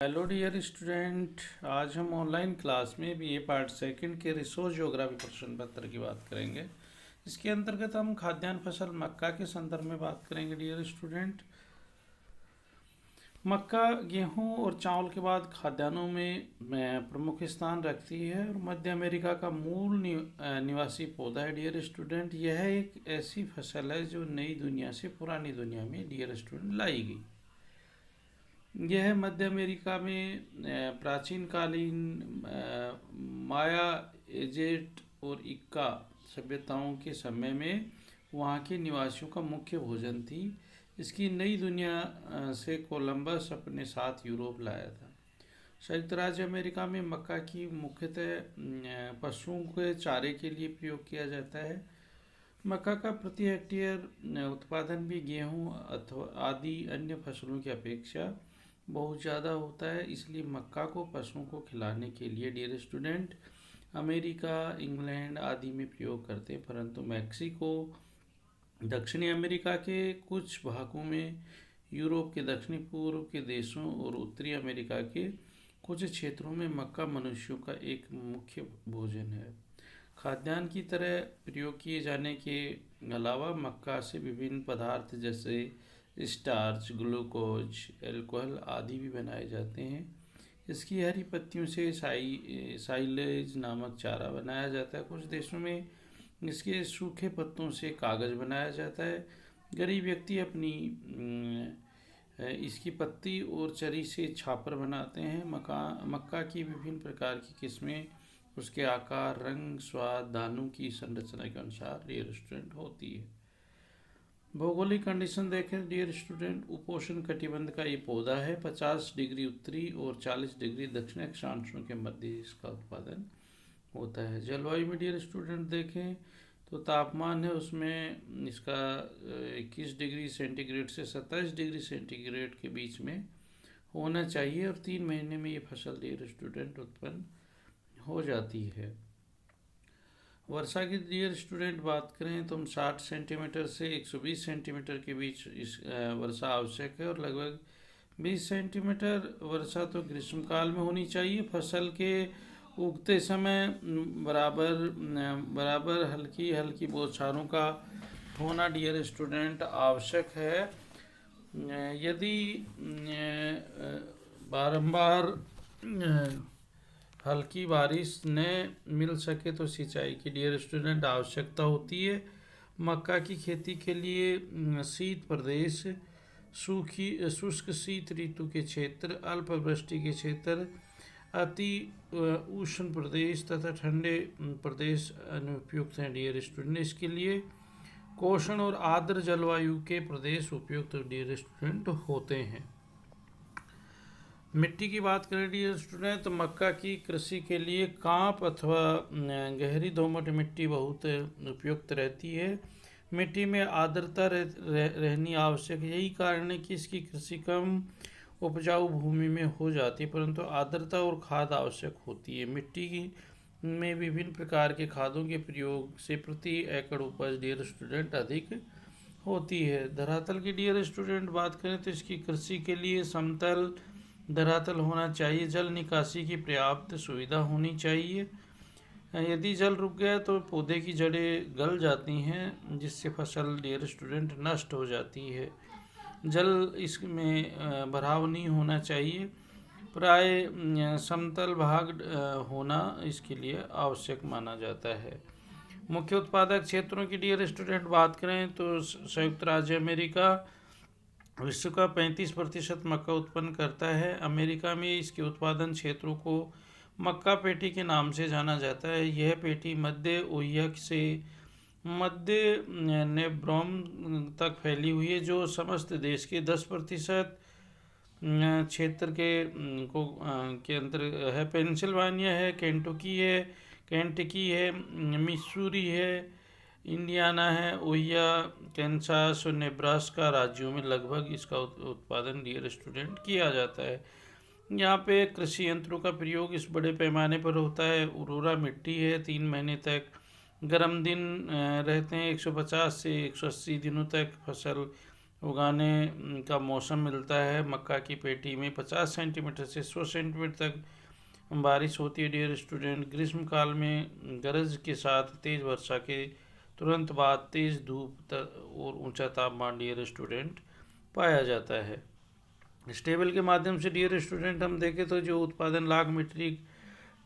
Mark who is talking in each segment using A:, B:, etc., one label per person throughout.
A: Hello dear student. आज हम online class में बीए पार्ट सेकंड के रिसोर्स ज्योग्राफी प्रश्न पत्र की बात करेंगे। इसके अंतर्गत हम खाद्यान्न फसल मक्का के संदर्भ में बात करेंगे। डियर स्टूडेंट, मक्का गेहूं और चावल के बाद खाद्यान्नों में प्रमुख स्थान रखती है और मध्य अमेरिका का मूल निवासी पौधा है। डियर स्टूडेंट, यह एक ऐसी फसल है जो नई दुनिया से पुरानी दुनिया में डियर स्टूडेंट लाई गई। यह मध्य अमेरिका में प्राचीन कालीन माया, एजेट और इक्का सभ्यताओं के समय में वहाँ के निवासियों का मुख्य भोजन थी। इसकी नई दुनिया से कोलंबस अपने साथ यूरोप लाया था। संयुक्त राज्य अमेरिका में मक्का की मुख्यतः पशुओं के चारे के लिए प्रयोग किया जाता है। मक्का का प्रति हेक्टेयर उत्पादन भी गेहूं अथवा आदि अन्य फसलों की अपेक्षा बहुत ज़्यादा होता है। इसलिए मक्का को पशुओं को खिलाने के लिए डियर स्टूडेंट अमेरिका, इंग्लैंड आदि में प्रयोग करते हैं, परंतु मैक्सिको, दक्षिणी अमेरिका के कुछ भागों में, यूरोप के दक्षिणी पूर्व के देशों और उत्तरी अमेरिका के कुछ क्षेत्रों में मक्का मनुष्यों का एक मुख्य भोजन है। खाद्यान्न की तरह प्रयोग किए जाने के अलावा मक्का से विभिन्न पदार्थ जैसे स्टार्च, ग्लूकोज, अल्कोहल आदि भी बनाए जाते हैं। इसकी हरी पत्तियों से साइलेज नामक चारा बनाया जाता है। कुछ देशों में इसके सूखे पत्तों से कागज़ बनाया जाता है। गरीब व्यक्ति अपनी इसकी पत्ती और चरी से छापर बनाते हैं। मक्का की विभिन्न प्रकार की किस्में उसके आकार, रंग, स्वाद, दानों की संरचना के अनुसार डियर स्टूडेंट होती है। भौगोलिक कंडीशन देखें डियर स्टूडेंट, उपोष्ण कटिबंध का ये पौधा है। 50 डिग्री उत्तरी और 40 डिग्री दक्षिण अक्षांशों के मध्य इसका उत्पादन होता है। जलवायु में डियर स्टूडेंट देखें तो तापमान है उसमें इसका 21 डिग्री सेंटीग्रेड से 27 डिग्री सेंटीग्रेड के बीच में होना चाहिए और 3 महीने में ये फसल डियर स्टूडेंट उत्पन्न हो जाती है। वर्षा की डियर स्टूडेंट बात करें तो हम 60 सेंटीमीटर से 120 सेंटीमीटर के बीच इस वर्षा आवश्यक है और लगभग 20 सेंटीमीटर वर्षा तो ग्रीष्मकाल में होनी चाहिए। फसल के उगते समय बराबर हल्की हल्की बौछारों का होना डियर स्टूडेंट आवश्यक है। यदि बारंबार हल्की बारिश न मिल सके तो सिंचाई की डियर स्टूडेंट आवश्यकता होती है। मक्का की खेती के लिए शीत प्रदेश, शुष्क शीत ऋतु के क्षेत्र, अल्पवृष्टि के क्षेत्र, अति उष्ण प्रदेश तथा ठंडे प्रदेश अनुपयुक्त हैं डियर स्टूडेंट। इसके लिए कोष्ण और आर्द्र जलवायु के प्रदेश उपयुक्त डियर स्टूडेंट होते हैं। मिट्टी की बात करें डियर स्टूडेंट तो मक्का की कृषि के लिए कांप अथवा गहरी दोमट मिट्टी बहुत उपयुक्त रहती है। मिट्टी में आर्द्रता रहनी आवश्यक है। यही कारण है कि इसकी कृषि कम उपजाऊ भूमि में हो जाती है, परंतु आर्द्रता और खाद आवश्यक होती है। मिट्टी में विभिन्न प्रकार के खादों के प्रयोग से प्रति एकड़ उपज डियर स्टूडेंट अधिक होती है। धरातल की डियर स्टूडेंट बात करें तो इसकी कृषि के लिए समतल धरातल होना चाहिए। जल निकासी की पर्याप्त सुविधा होनी चाहिए। यदि जल रुक गया तो पौधे की जड़ें गल जाती हैं जिससे फसल डियर स्टूडेंट नष्ट हो जाती है। जल इसमें भराव नहीं होना चाहिए। प्राय समतल भाग होना इसके लिए आवश्यक माना जाता है। मुख्य उत्पादक क्षेत्रों की डियर स्टूडेंट बात करें तो संयुक्त राज्य अमेरिका विश्व का 35% मक्का उत्पन्न करता है। अमेरिका में इसके उत्पादन क्षेत्रों को मक्का पेटी के नाम से जाना जाता है। यह पेटी मध्य ओहियो से मध्य नेब्राम तक फैली हुई है, जो समस्त देश के 10% क्षेत्र के अंतर है। पेंसिल्वानिया है, केंटकी है, मिसूरी है, इंडियाना है, ओहियो, कैंसास और नेब्रास्का राज्यों में लगभग इसका उत्पादन डियर स्टूडेंट किया जाता है। यहाँ पे कृषि यंत्रों का प्रयोग इस बड़े पैमाने पर होता है। उर्वरा मिट्टी है, 3 महीने तक गर्म दिन रहते हैं, 150 से 180 दिनों तक फसल उगाने का मौसम मिलता है। मक्का की पेटी में 50 सेंटीमीटर से 100 सेंटीमीटर तक बारिश होती है डियर स्टूडेंट। ग्रीष्म काल में गरज के साथ तेज़ वर्षा के तुरंत बाद तेज़ धूप और ऊंचा तापमान डियर स्टूडेंट पाया जाता है। इस टेबल के माध्यम से डियर स्टूडेंट हम देखें तो जो उत्पादन लाख मीट्रिक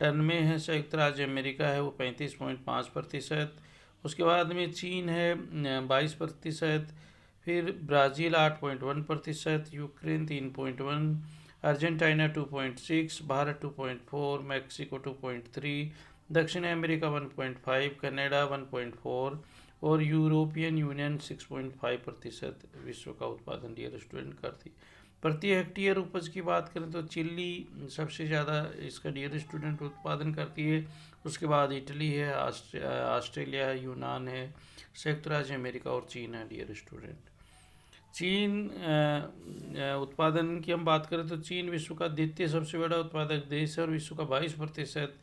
A: टन में है, संयुक्त राज्य अमेरिका है वो 35.5%, उसके बाद में चीन है 22%, फिर Brazil 8.1%, Ukraine 3.1, Argentina 2.6, Bharat 2.4, Mexico 2.3, दक्षिण अमेरिका 1.5, कनाडा 1.4 और यूरोपियन यूनियन 6.5% विश्व का उत्पादन डियर स्टूडेंट करती। प्रति हेक्टेयर उपज की बात करें तो चिली सबसे ज़्यादा इसका डियर स्टूडेंट उत्पादन करती है, उसके बाद इटली है, ऑस्ट्रेलिया है, यूनान है, संयुक्त राज्य अमेरिका और चीन है डियर स्टूडेंट। चीन उत्पादन की हम बात करें तो चीन विश्व का द्वितीय सबसे बड़ा उत्पादक देश है और विश्व का 22%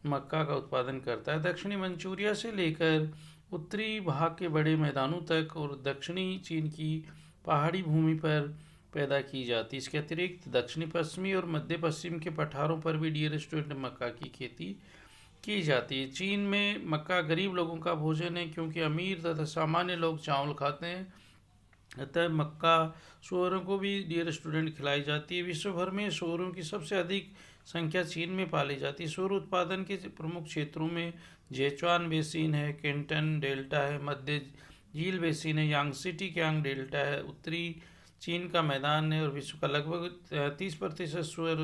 A: मक्का का उत्पादन करता है। दक्षिणी मंचूरिया से लेकर उत्तरी भाग के बड़े मैदानों तक और दक्षिणी चीन की पहाड़ी भूमि पर पैदा की जाती है। इसके अतिरिक्त दक्षिणी पश्चिमी और मध्य पश्चिम के पठारों पर भी डियर स्टूडेंट मक्का की खेती की जाती है। चीन में मक्का गरीब लोगों का भोजन है क्योंकि अमीर तथा सामान्य लोग चावल खाते हैं, अतः मक्का सूअरों को भी डियर स्टूडेंट खिलाई जाती है। विश्व भर में सूअरों की सबसे अधिक संख्या चीन में पाली जाती है। सूअर उत्पादन के प्रमुख क्षेत्रों में जेचुआन बेसिन है, केंटन डेल्टा है, मध्य झील बेसिन है, यांगसी कियांग डेल्टा है, उत्तरी चीन का मैदान है और विश्व का लगभग 30% सूअर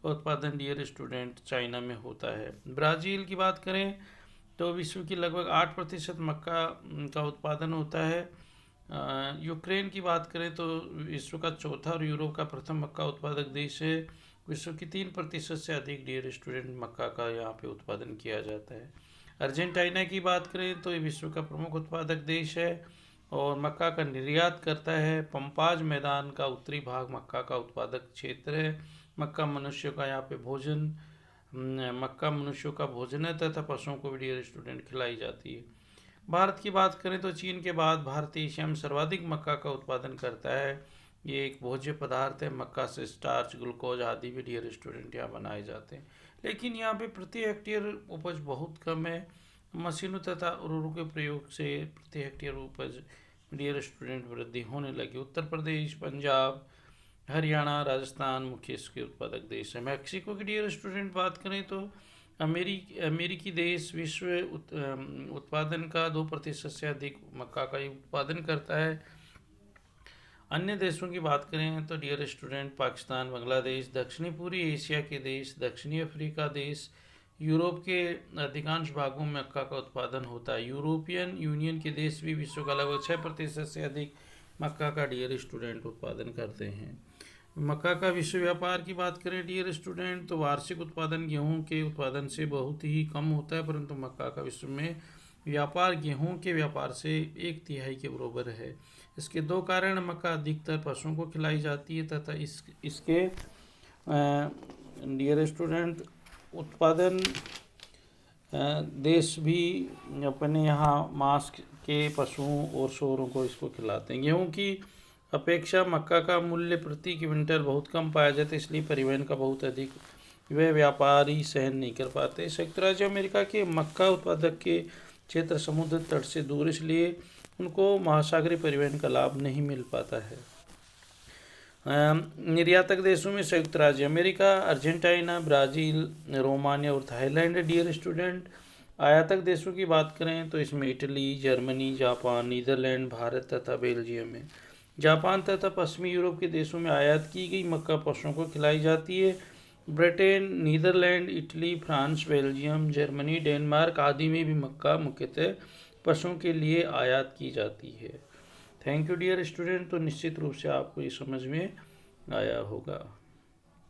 A: का उत्पादन डियर स्टूडेंट चाइना में होता है। ब्राज़ील की बात करें तो विश्व की लगभग 8% मक्का का उत्पादन होता है। यूक्रेन की बात करें तो विश्व का चौथा और यूरोप का प्रथम मक्का उत्पादक देश है। विश्व की 3% से अधिक डियर स्टूडेंट मक्का का यहाँ पे उत्पादन किया जाता है। अर्जेंटीना की बात करें तो ये विश्व का प्रमुख उत्पादक देश है और मक्का का निर्यात करता है। पंपाज मैदान का उत्तरी भाग मक्का का उत्पादक क्षेत्र है। मक्का मनुष्यों का यहाँ पे भोजन मक्का मनुष्यों का भोजन है तथा पशुओं को भी डियर स्टूडेंट खिलाई जाती है। भारत की बात करें तो चीन के बाद भारत एशिया में सर्वाधिक मक्का का उत्पादन करता है। ये एक भोज्य पदार्थ है। मक्का से स्टार्च, ग्लूकोज आदि भी डियर स्टूडेंट यहाँ बनाए जाते हैं, लेकिन यहाँ पे प्रति हेक्टेयर उपज बहुत कम है। मशीनों तथा उर्वरकों के प्रयोग से प्रति हेक्टेयर उपज डियर स्टूडेंट वृद्धि होने लगी। उत्तर प्रदेश, पंजाब, हरियाणा, राजस्थान मुख्य इसके उत्पादक देश है। मैक्सिको की डियर स्टूडेंट बात करें तो अमेरिकी देश विश्व उत्पादन का 2% से अधिक मक्का का उत्पादन करता है। अन्य देशों की बात करें तो डियर स्टूडेंट पाकिस्तान, बांग्लादेश, दक्षिणी पूर्वी एशिया के देश, दक्षिणी अफ्रीका देश, यूरोप के अधिकांश भागों में मक्का का उत्पादन होता है। यूरोपियन यूनियन के देश भी विश्व का लगभग 6% से अधिक मक्का का डियर स्टूडेंट उत्पादन करते हैं। मक्का का विश्व व्यापार की बात करें डियर स्टूडेंट तो वार्षिक उत्पादन गेहूं के उत्पादन से बहुत ही कम होता है, परंतु मक्का का विश्व में व्यापार गेहूं के व्यापार से 1/3 के बराबर है। इसके दो कारण: मक्का अधिकतर पशुओं को खिलाई जाती है तथा इसके डियर स्टूडेंट उत्पादन देश भी अपने यहाँ मांस के पशुओं और सूअरों को इसको खिलाते हैं। गेहूं की अपेक्षा मक्का का मूल्य प्रति क्विंटल बहुत कम पाया जाता है, इसलिए परिवहन का बहुत अधिक वे व्यापारी सहन नहीं कर पाते। संयुक्त राज्य अमेरिका के मक्का उत्पादक के क्षेत्र समुद्र तट से दूर, इसलिए उनको महासागरीय परिवहन का लाभ नहीं मिल पाता है। निर्यातक देशों में संयुक्त राज्य अमेरिका, अर्जेंटीना, ब्राज़ील, रोमानिया और थाईलैंड डियर स्टूडेंट। आयातक देशों की बात करें तो इसमें Italy, Germany, Japan, Netherland, Bharat तथा बेल्जियम है। जापान तथा पश्चिमी यूरोप के देशों में आयात की गई मक्का पशुओं को खिलाई जाती है। Britain, Netherland, Italy, France, Belgium, Germany, Denmark आदि में भी मक्का मुख्यतः पशुओं के लिए आयात की जाती है। Thank you dear student. तो निश्चित रूप से आपको ये समझ में आया होगा।